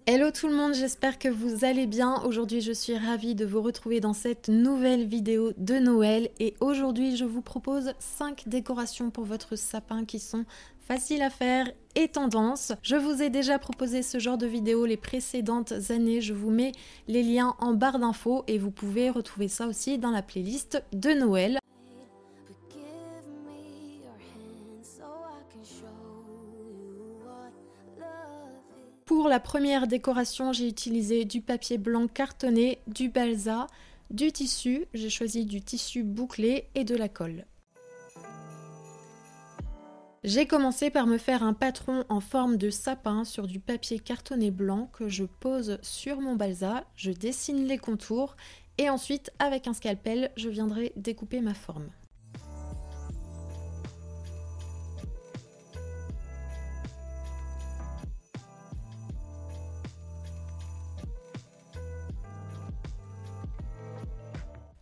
Hello tout le monde, j'espère que vous allez bien. Aujourd'hui je suis ravie de vous retrouver dans cette nouvelle vidéo de Noël et aujourd'hui je vous propose 5 décorations pour votre sapin qui sont faciles à faire et tendance. Je vous ai déjà proposé ce genre de vidéo les précédentes années, je vous mets les liens en barre d'infos et vous pouvez retrouver ça aussi dans la playlist de Noël. Pour la première décoration, j'ai utilisé du papier blanc cartonné, du balsa, du tissu, j'ai choisi du tissu bouclé et de la colle. J'ai commencé par me faire un patron en forme de sapin sur du papier cartonné blanc que je pose sur mon balsa, je dessine les contours et ensuite avec un scalpel, je viendrai découper ma forme.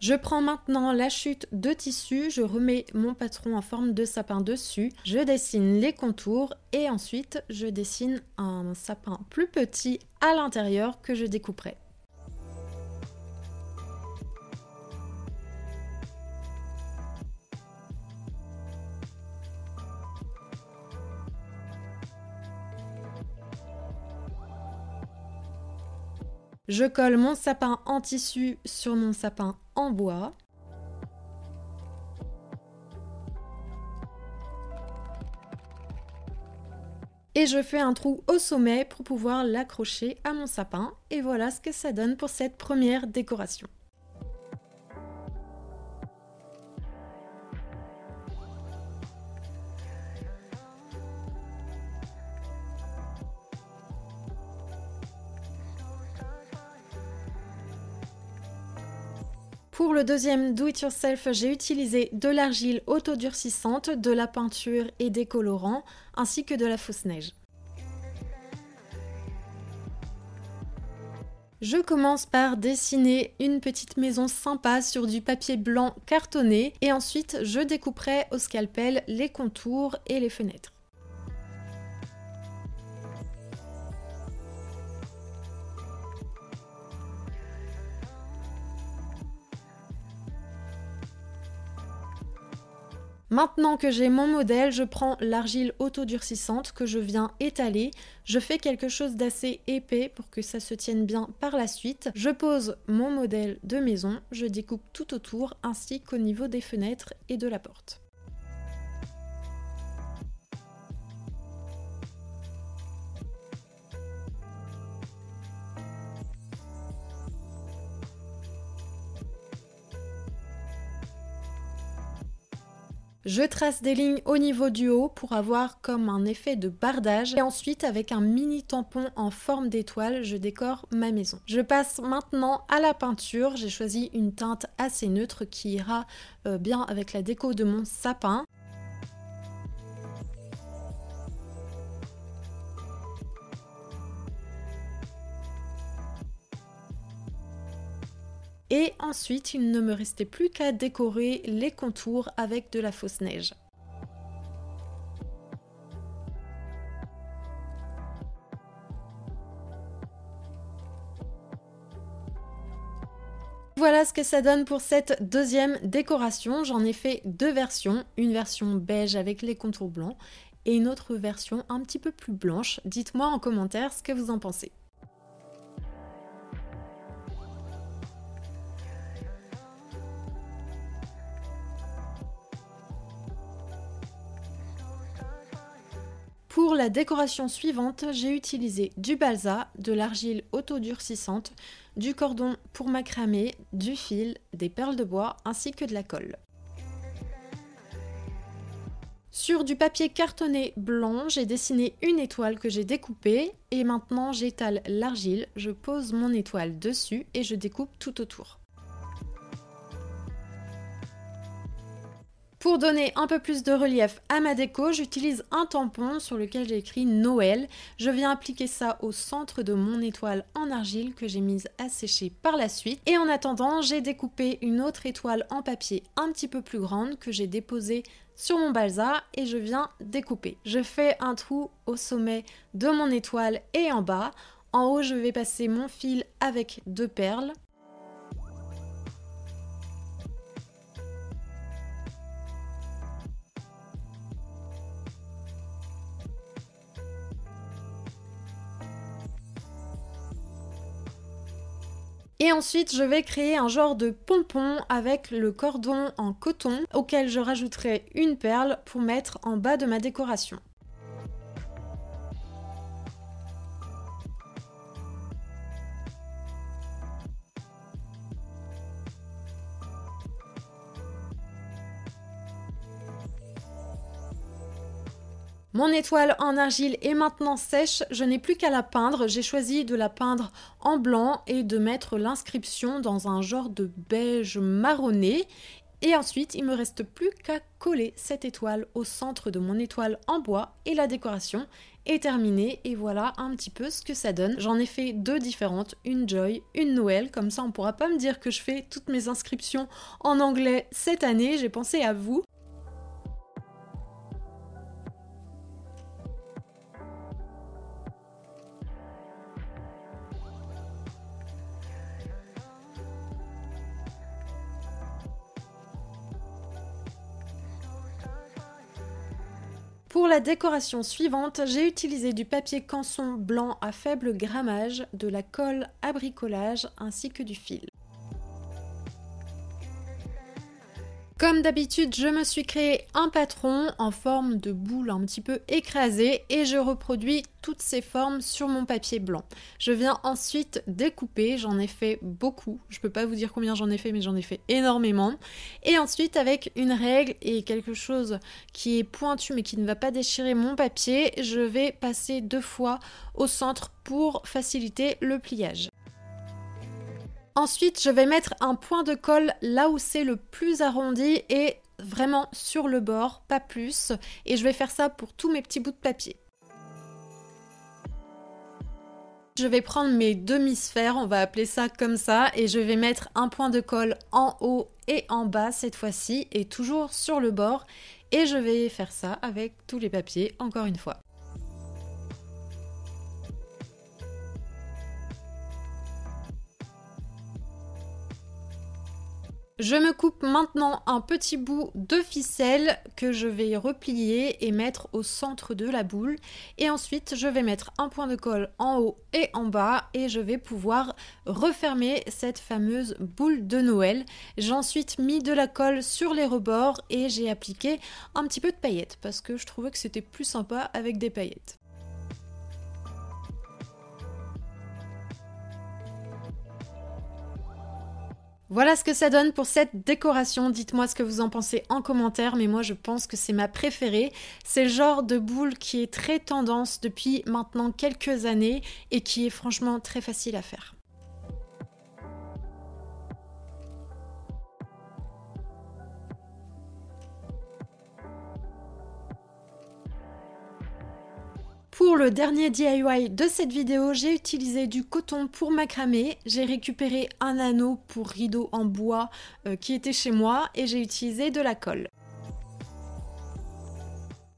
Je prends maintenant la chute de tissu, je remets mon patron en forme de sapin dessus, je dessine les contours et ensuite je dessine un sapin plus petit à l'intérieur que je découperai. Je colle mon sapin en tissu sur mon sapin en bois. Et je fais un trou au sommet pour pouvoir l'accrocher à mon sapin. Et voilà ce que ça donne pour cette première décoration. Pour le deuxième do it yourself, j'ai utilisé de l'argile autodurcissante, de la peinture et des colorants, ainsi que de la fausse neige. Je commence par dessiner une petite maison sympa sur du papier blanc cartonné et ensuite je découperai au scalpel les contours et les fenêtres. Maintenant que j'ai mon modèle, je prends l'argile autodurcissante que je viens étaler. Je fais quelque chose d'assez épais pour que ça se tienne bien par la suite. Je pose mon modèle de maison, je découpe tout autour ainsi qu'au niveau des fenêtres et de la porte. Je trace des lignes au niveau du haut pour avoir comme un effet de bardage et ensuite avec un mini tampon en forme d'étoile, je décore ma maison. Je passe maintenant à la peinture, j'ai choisi une teinte assez neutre qui ira bien avec la déco de mon sapin. Et ensuite, il ne me restait plus qu'à décorer les contours avec de la fausse neige. Voilà ce que ça donne pour cette deuxième décoration. J'en ai fait deux versions, une version beige avec les contours blancs et une autre version un petit peu plus blanche. Dites-moi en commentaire ce que vous en pensez. Pour la décoration suivante, j'ai utilisé du balsa, de l'argile autodurcissante, du cordon pour macramé, du fil, des perles de bois ainsi que de la colle. Sur du papier cartonné blanc, j'ai dessiné une étoile que j'ai découpée et maintenant j'étale l'argile, je pose mon étoile dessus et je découpe tout autour. Pour donner un peu plus de relief à ma déco, j'utilise un tampon sur lequel j'ai écrit Noël. Je viens appliquer ça au centre de mon étoile en argile que j'ai mise à sécher par la suite. Et en attendant, j'ai découpé une autre étoile en papier un petit peu plus grande que j'ai déposée sur mon balsa et je viens découper. Je fais un trou au sommet de mon étoile et en bas. En haut, je vais passer mon fil avec 2 perles. Et ensuite, je vais créer un genre de pompon avec le cordon en coton auquel je rajouterai une perle pour mettre en bas de ma décoration. Mon étoile en argile est maintenant sèche, je n'ai plus qu'à la peindre. J'ai choisi de la peindre en blanc et de mettre l'inscription dans un genre de beige marronné. Et ensuite, il me reste plus qu'à coller cette étoile au centre de mon étoile en bois et la décoration est terminée. Et voilà un petit peu ce que ça donne. J'en ai fait 2 différentes, une Joy, une Noël. Comme ça, on ne pourra pas me dire que je fais toutes mes inscriptions en anglais cette année. J'ai pensé à vous. Pour la décoration suivante, j'ai utilisé du papier canson blanc à faible grammage, de la colle à bricolage ainsi que du fil. Comme d'habitude, je me suis créé un patron en forme de boule un petit peu écrasée et je reproduis toutes ces formes sur mon papier blanc. Je viens ensuite découper, j'en ai fait beaucoup, je ne peux pas vous dire combien j'en ai fait mais j'en ai fait énormément. Et ensuite avec une règle et quelque chose qui est pointu mais qui ne va pas déchirer mon papier, je vais passer 2 fois au centre pour faciliter le pliage. Ensuite, je vais mettre un point de colle là où c'est le plus arrondi et vraiment sur le bord, pas plus. Et je vais faire ça pour tous mes petits bouts de papier. Je vais prendre mes demi-sphères, on va appeler ça comme ça, et je vais mettre un point de colle en haut et en bas cette fois-ci, et toujours sur le bord. Et je vais faire ça avec tous les papiers, encore une fois. Je me coupe maintenant un petit bout de ficelle que je vais replier et mettre au centre de la boule. Et ensuite, je vais mettre un point de colle en haut et en bas et je vais pouvoir refermer cette fameuse boule de Noël. J'ai ensuite mis de la colle sur les rebords et j'ai appliqué un petit peu de paillettes parce que je trouvais que c'était plus sympa avec des paillettes. Voilà ce que ça donne pour cette décoration. Dites-moi ce que vous en pensez en commentaire, mais moi je pense que c'est ma préférée. C'est le genre de boule qui est très tendance depuis maintenant quelques années et qui est franchement très facile à faire. Pour le dernier DIY de cette vidéo, j'ai utilisé du coton pour macramé, j'ai récupéré un anneau pour rideau en bois qui était chez moi et j'ai utilisé de la colle.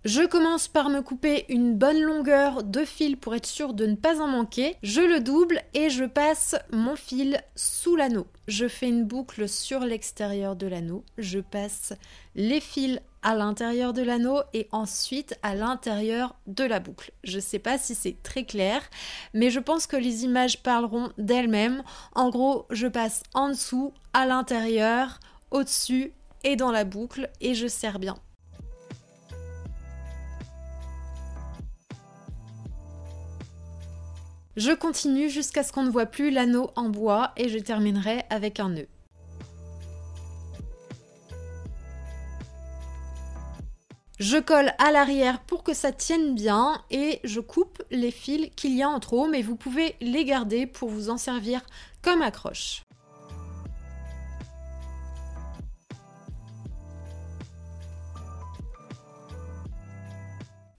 Je commence par me couper une bonne longueur de fil pour être sûre de ne pas en manquer. Je le double et je passe mon fil sous l'anneau. Je fais une boucle sur l'extérieur de l'anneau. Je passe les fils à l'intérieur de l'anneau et ensuite à l'intérieur de la boucle. Je ne sais pas si c'est très clair, mais je pense que les images parleront d'elles-mêmes. En gros, je passe en dessous, à l'intérieur, au-dessus et dans la boucle et je serre bien. Je continue jusqu'à ce qu'on ne voit plus l'anneau en bois et je terminerai avec un nœud. Je colle à l'arrière pour que ça tienne bien et je coupe les fils qu'il y a en trop, mais vous pouvez les garder pour vous en servir comme accroche.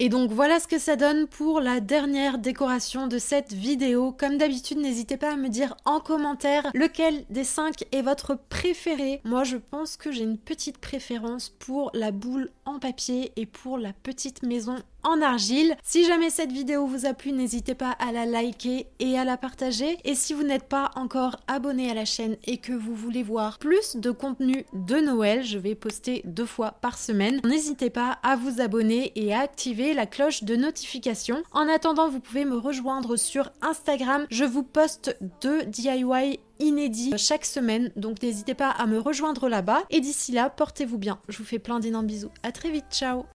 Et donc voilà ce que ça donne pour la dernière décoration de cette vidéo. Comme d'habitude, n'hésitez pas à me dire en commentaire lequel des 5 est votre préféré. Moi je pense que j'ai une petite préférence pour la boule en papier et pour la petite maison en argile. Si jamais cette vidéo vous a plu, n'hésitez pas à la liker et à la partager. Et si vous n'êtes pas encore abonné à la chaîne et que vous voulez voir plus de contenu de Noël, je vais poster 2 fois par semaine, n'hésitez pas à vous abonner et à activer la cloche de notification. En attendant, vous pouvez me rejoindre sur Instagram. Je vous poste 2 DIY inédits chaque semaine, donc n'hésitez pas à me rejoindre là-bas. Et d'ici là, portez-vous bien. Je vous fais plein d'énormes bisous. À très vite, ciao!